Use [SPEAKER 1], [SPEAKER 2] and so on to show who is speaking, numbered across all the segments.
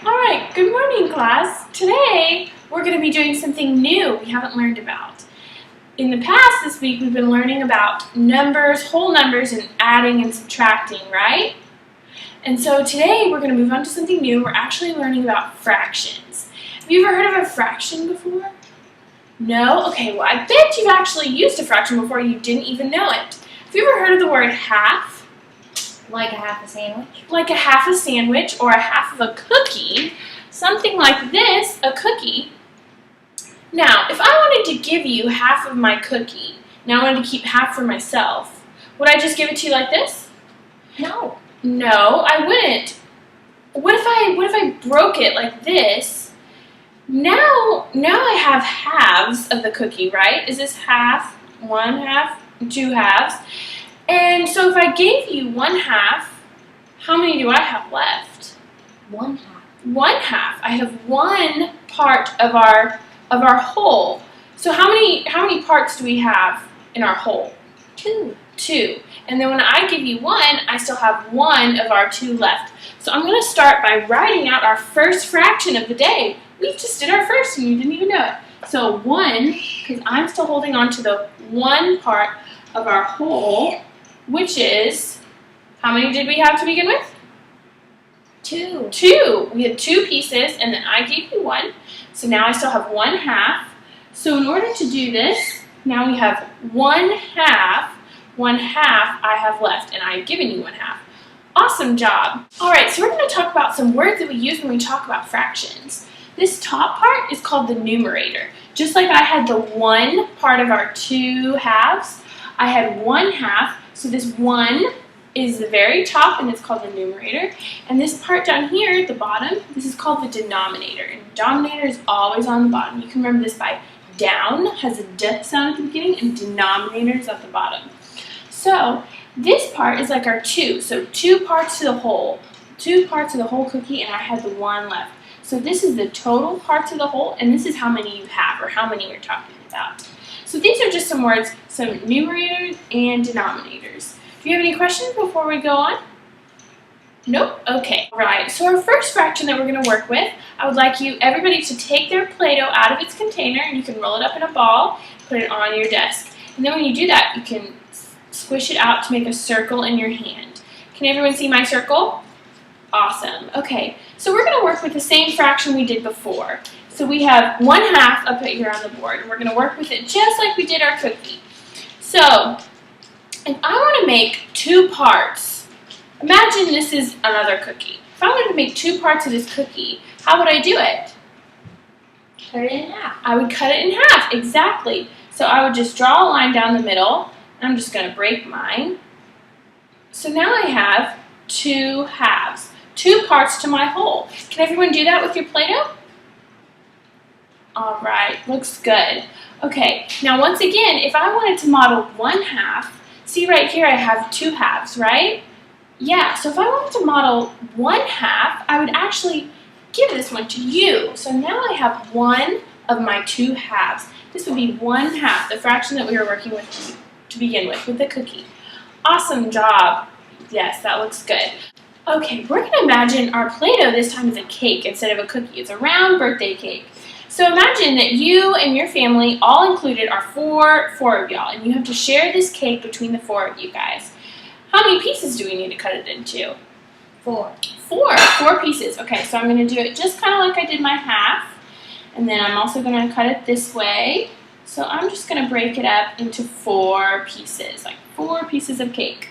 [SPEAKER 1] Alright, good morning class. Today we're going to be doing something new we haven't learned about. In the past this week we've been learning about numbers, whole numbers, and adding and subtracting, right? And so today we're going to move on to something new. We're actually learning about fractions. Have you ever heard of a fraction before? No? Okay, well I bet you've actually used a fraction before and you didn't even know it. Have you ever heard of the word half?
[SPEAKER 2] Like a half a sandwich?
[SPEAKER 1] Like a half a sandwich or a half of a cookie. Something like this, a cookie. Now, if I wanted to give you half of my cookie, now I wanted to keep half for myself, would I just give it to you like this?
[SPEAKER 2] No.
[SPEAKER 1] No, I wouldn't. What if I broke it like this? Now I have halves of the cookie, right? Is this half, one half, two halves? And so if I gave you one half, how many do I have left?
[SPEAKER 2] One half.
[SPEAKER 1] One half. I have one part of our whole. So how many parts do we have in our whole?
[SPEAKER 2] Two.
[SPEAKER 1] Two. And then when I give you one, I still have one of our two left. So I'm going to start by writing out our first fraction of the day. We just did our first and you didn't even know it. So 1, because I'm still holding on to the one part of our whole, which is, how many did we have to begin with?
[SPEAKER 2] Two.
[SPEAKER 1] Two. We had two pieces, and then I gave you one. So now I still have one half. So in order to do this, now we have one half I have left, and I've given you one half. Awesome job. All right, so we're going to talk about some words that we use when we talk about fractions. This top part is called the numerator. Just like I had the one part of our two halves, I had one half. So this 1 is the very top, and it's called the numerator. And this part down here at the bottom, this is called the denominator. And denominator is always on the bottom. You can remember this by down has a D sound at the beginning, and denominator is at the bottom. So this part is like our 2. So 2 parts to the whole. 2 parts of the whole cookie, and I had the 1 left. So this is the total parts of the whole, and this is how many you have, or how many we're talking about. So these are just some words, some numerators and denominators. Do you have any questions before we go on? Nope? Okay. Right. So our first fraction that we're going to work with, I would like everybody to take their Play-Doh out of its container, and you can roll it up in a ball, put it on your desk. And then when you do that, you can squish it out to make a circle in your hand. Can everyone see my circle? Awesome. Okay. So we're going to work with the same fraction we did before. So we have one half up here on the board, and we're going to work with it just like we did our cookie. So, if I want to make 2 parts, imagine this is another cookie. If I wanted to make 2 parts of this cookie, how would I do it?
[SPEAKER 2] Cut it in half.
[SPEAKER 1] I would cut it in half, exactly. So I would just draw a line down the middle, and I'm just going to break mine. So now I have 2 halves, 2 parts to my whole. Can everyone do that with your Play-Doh? All right, looks good. Okay, now once again, if I wanted to model one half, see right here I have 2 halves, right? Yeah, so if I wanted to model one half, I would actually give this one to you. So now I have one of my 2 halves. This would be one half, the fraction that we were working with to begin with the cookie. Awesome job. Yes, that looks good. Okay, we're going to imagine our Play-Doh this time is a cake instead of a cookie. It's a round birthday cake. So imagine that you and your family, all included, are four of y'all, and you have to share this cake between the 4 of you guys. How many pieces do we need to cut it into?
[SPEAKER 2] 4.
[SPEAKER 1] 4 pieces. Okay, so I'm going to do it just kind of like I did my half, and then I'm also going to cut it this way. So I'm just going to break it up into 4 pieces, like 4 pieces of cake.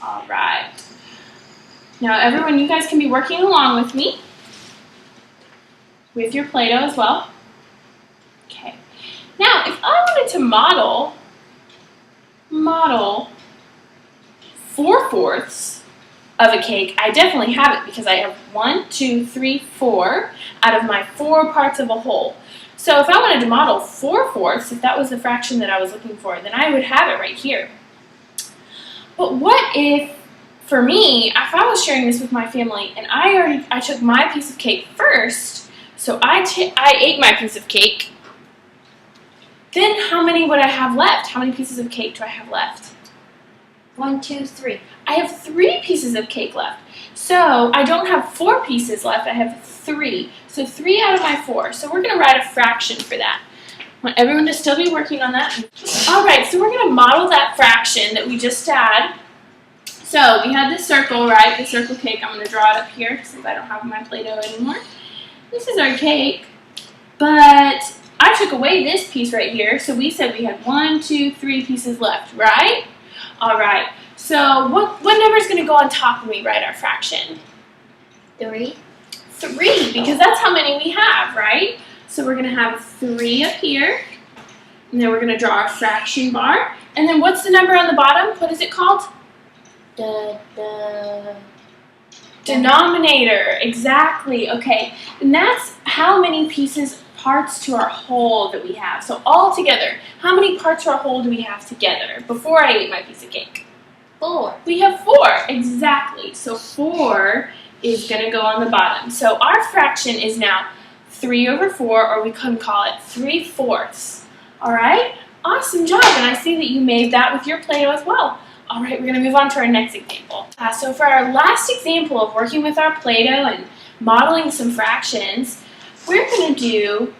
[SPEAKER 1] All right. Now everyone, you guys can be working along with me with your Play-Doh as well. Okay. Now, if I wanted to model 4/4 of a cake, I definitely have it because I have 1, 2, 3, 4 out of my 4 parts of a whole. So if I wanted to model 4/4, if that was the fraction that I was looking for, then I would have it right here. But what if, for me, if I was sharing this with my family and I took my piece of cake first, so I ate my piece of cake, then how many would I have left? How many pieces of cake do I have left?
[SPEAKER 2] 1, 2, 3.
[SPEAKER 1] I have 3 pieces of cake left. So I don't have 4 pieces left, I have 3. So 3 out of my 4. So we're going to write a fraction for that. I want everyone to still be working on that. All right, so we're going to model that fraction that we just had. So we had this circle, right? The circle cake. I'm going to draw it up here since I don't have my Play-Doh anymore. This is our cake, but I took away this piece right here, so we said we had 1, 2, 3 pieces left, right? All right, so what number is going to go on top when we write our fraction?
[SPEAKER 2] 3.
[SPEAKER 1] 3, because that's how many we have, right? So we're going to have 3 up here, and then we're going to draw our fraction bar. And then what's the number on the bottom? What is it called?
[SPEAKER 2] The
[SPEAKER 1] Denominator, exactly. Okay, and that's how many parts to our whole that we have. So all together, how many parts to our whole do we have together before I ate my piece of cake?
[SPEAKER 2] 4.
[SPEAKER 1] We have 4, exactly. So 4 is going to go on the bottom. So our fraction is now 3 over 4, or we can call it 3/4. All right? Awesome job, and I see that you made that with your Play-Doh as well. All right, we're going to move on to our next example. So for our last example of working with our Play-Doh and modeling some fractions, we're going to do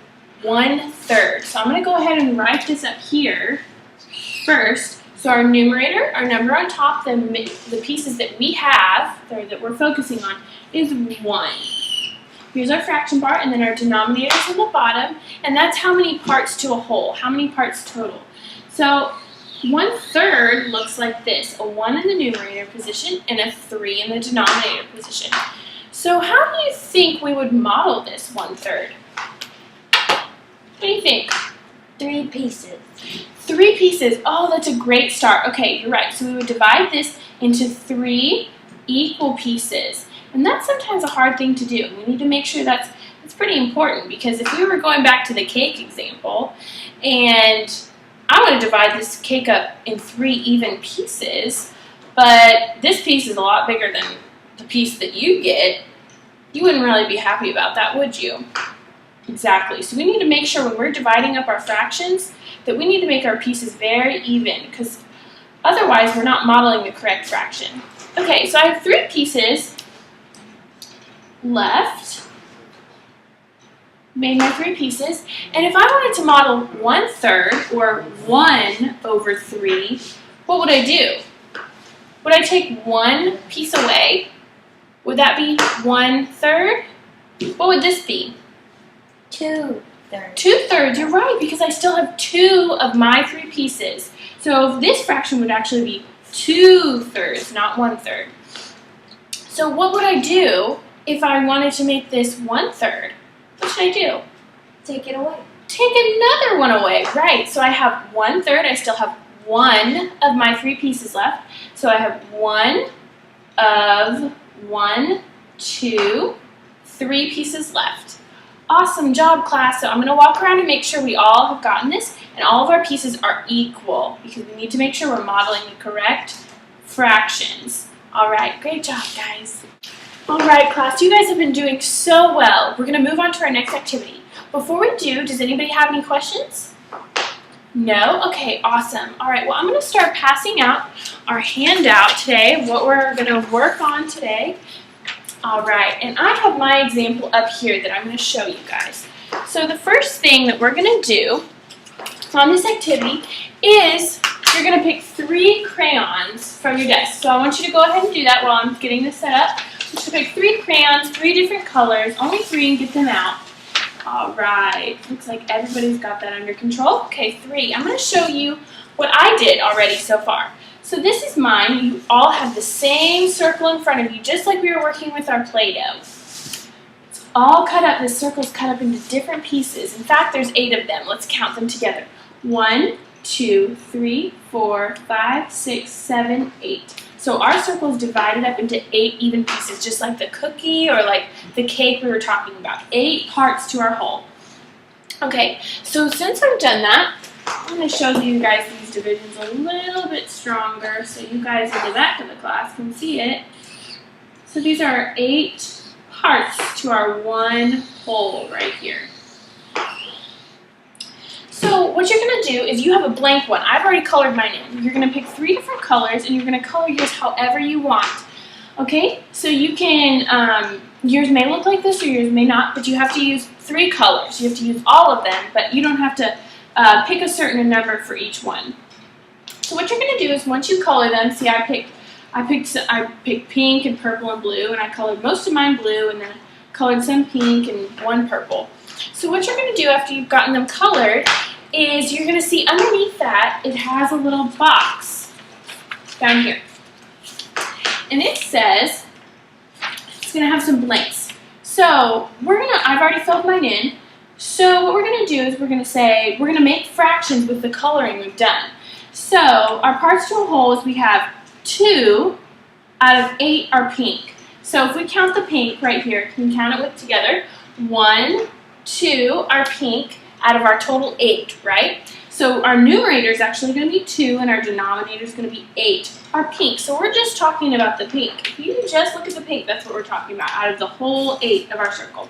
[SPEAKER 1] 1/3. So I'm going to go ahead and write this up here first. So our numerator, our number on top, the pieces that we have, or that we're focusing on, is 1. Here's our fraction bar, and then our denominator is on the bottom, and that's how many parts to a whole, how many parts total. So 1/3 looks like this, a 1 in the numerator position and a 3 in the denominator position. So how do you think we would model this 1/3? What do you think?
[SPEAKER 2] 3 pieces.
[SPEAKER 1] 3 pieces. Oh, that's a great start. Okay, you're right. So we would divide this into 3 equal pieces. And that's sometimes a hard thing to do. We need to make sure that's pretty important, because if we were going back to the cake example and I want to divide this cake up in 3 even pieces, but this piece is a lot bigger than the piece that you get, you wouldn't really be happy about that, would you? Exactly. So we need to make sure when we're dividing up our fractions that we need to make our pieces very even, because otherwise we're not modeling the correct fraction. Okay, so I have 3 pieces left. Made my 3 pieces, and if I wanted to model 1/3 or 1/3, what would I do? Would I take 1 piece away? Would that be 1/3? What would this be?
[SPEAKER 2] 2/3.
[SPEAKER 1] 2/3, you're right, because I still have 2 of my 3 pieces. So this fraction would actually be 2/3, not 1/3. So what would I do if I wanted to make this 1/3? What should I do?
[SPEAKER 2] Take it away.
[SPEAKER 1] Take another one away, right. So I have 1/3, I still have 1 of my 3 pieces left. So I have 1 of 1, 2, 3 pieces left. Awesome job, class. So I'm going to walk around and make sure we all have gotten this and all of our pieces are equal, because we need to make sure we're modeling the correct fractions. All right, great job, guys. All right, class, you guys have been doing so well. We're going to move on to our next activity. Before we do, does anybody have any questions? No? Okay, awesome. All right, well, I'm going to start passing out our handout today of what we're going to work on today. All right, and I have my example up here that I'm going to show you guys. So the first thing that we're going to do on this activity is you're going to pick 3 crayons from your desk. So I want you to go ahead and do that while I'm getting this set up. Just pick 3 crayons, 3 different colors, only 3, and get them out. All right, looks like everybody's got that under control. Okay, 3. I'm going to show you what I did already so far. So this is mine. You all have the same circle in front of you, just like we were working with our Play-Doh. It's all cut up. This circle's cut up into different pieces. In fact, there's 8 of them. Let's count them together. 1, 2, 3, 4, 5, 6, 7, 8. So our circle is divided up into 8 even pieces, just like the cookie or like the cake we were talking about. 8 parts to our whole. Okay, so since I've done that, I'm going to show you guys these divisions a little bit stronger so you guys in the back of the class can see it. So these are 8 parts to our one whole right here. So what you're going to do is you have a blank one. I've already colored mine in. You're going to pick 3 different colors and you're going to color yours however you want. Okay, so you can, yours may look like this or yours may not, but you have to use 3 colors. You have to use all of them, but you don't have to pick a certain number for each one. So what you're going to do is once you color them, see I picked pink and purple and blue, and I colored most of mine blue and then colored some pink and one purple. So what you're going to do after you've gotten them colored is you're going to see underneath that it has a little box down here. And it says it's going to have some blanks. So I've already filled mine in. So what we're going to do is we're going to make fractions with the coloring we've done. So our parts to a whole is we have 2 out of 8 are pink. So if we count the pink right here, can we count it together? 1, 2 are pink out of our total 8, right? So our numerator is actually going to be 2 and our denominator is going to be 8 are pink. So we're just talking about the pink. If you just look at the pink, that's what we're talking about out of the whole 8 of our circle.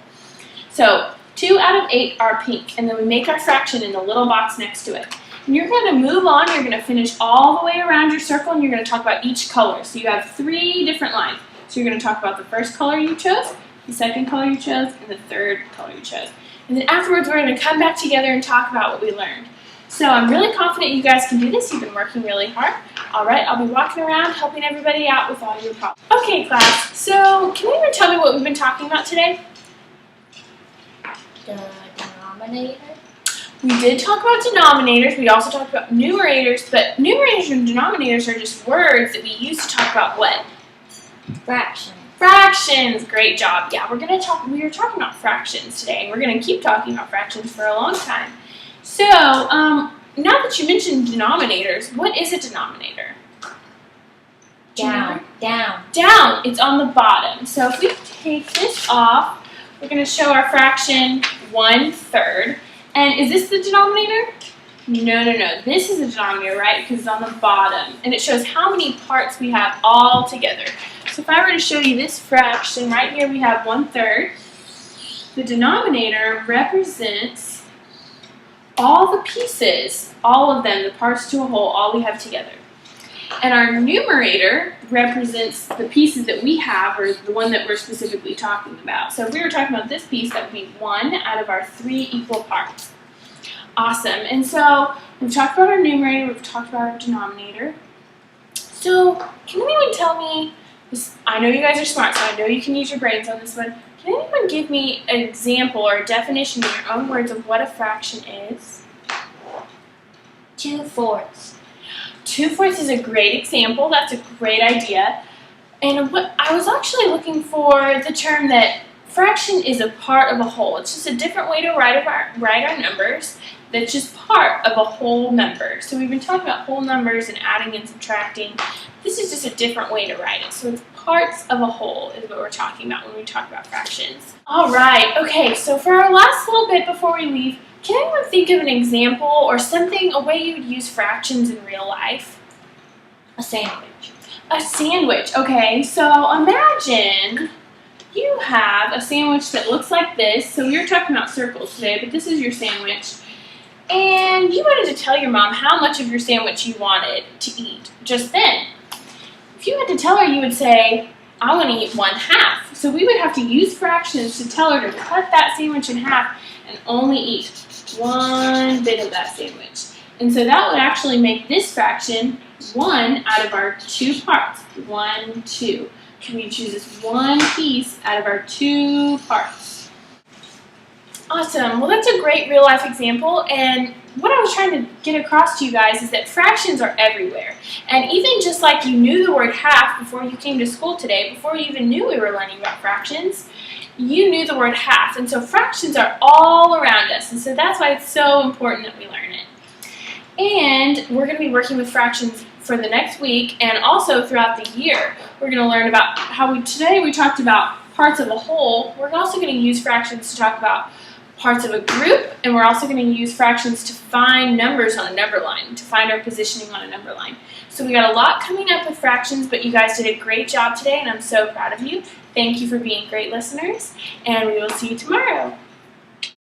[SPEAKER 1] So 2 out of 8 are pink, and then we make our fraction in the little box next to it. And you're going to move on, you're going to finish all the way around your circle, and you're going to talk about each color. So you have 3 different lines. So you're going to talk about the first color you chose, the second color you chose, and the third color you chose. And then afterwards, we're going to come back together and talk about what we learned. So I'm really confident you guys can do this. You've been working really hard. All right, I'll be walking around helping everybody out with all your problems. Okay, class, so can you tell me what we've been talking about today?
[SPEAKER 2] The denominator.
[SPEAKER 1] We did talk about denominators. We also talked about numerators, but numerators and denominators are just words that we use to talk about what?
[SPEAKER 2] Fraction.
[SPEAKER 1] Fractions. Great job. Yeah, we were talking about fractions today, and we're going to keep talking about fractions for a long time. So, now that you mentioned denominators, what is a denominator?
[SPEAKER 2] Down.
[SPEAKER 1] Down. It's on the bottom. So if we take this off, we're going to show our fraction 1/3. And is this the denominator? No. This is the denominator, right? Because it's on the bottom. And it shows how many parts we have all together. So if I were to show you this fraction, right here we have 1/3. The denominator represents all the pieces, all of them, the parts to a whole, all we have together. And our numerator represents the pieces that we have, or the one that we're specifically talking about. So if we were talking about this piece, that would be 1 out of our 3 equal parts. Awesome. And so we've talked about our numerator, we've talked about our denominator. So can anyone tell me, I know you guys are smart, so I know you can use your brains on this one. Can anyone give me an example or a definition in your own words of what a fraction is?
[SPEAKER 2] 2/4.
[SPEAKER 1] 2/4 is a great example. That's a great idea. And what I was actually looking for the term that fraction is a part of a whole. It's just a different way to write our numbers that's just part of a whole number. So we've been talking about whole numbers and adding and subtracting. This is just a different way to write it. So it's parts of a whole is what we're talking about when we talk about fractions. All right, okay, so for our last little bit before we leave, can anyone think of an example or something, a way you would use fractions in real life?
[SPEAKER 2] A sandwich.
[SPEAKER 1] A sandwich, okay, so imagine you have a sandwich that looks like this. So we were talking about circles today, but this is your sandwich. And you wanted to tell your mom how much of your sandwich you wanted to eat just then. If you had to tell her, you would say, I want to eat 1/2. So we would have to use fractions to tell her to cut that sandwich in half and only eat 1 bit of that sandwich. And so that would actually make this fraction 1 out of our 2 parts. 1, 2. Can we choose this 1 piece out of our 2 parts? Awesome. Well, that's a great real life example. And what I was trying to get across to you guys is that fractions are everywhere. And even just like you knew the word half before you came to school today, before you even knew we were learning about fractions, you knew the word half. And so fractions are all around us. And so that's why it's so important that we learn it. And we're going to be working with fractions for the next week and also throughout the year. We're going to learn about how today we talked about parts of a whole. We're also going to use fractions to talk about parts of a group, and we're also going to use fractions to find numbers on a number line, to find our positioning on a number line. So we got a lot coming up with fractions, but you guys did a great job today, and I'm so proud of you. Thank you for being great listeners, and we will see you tomorrow.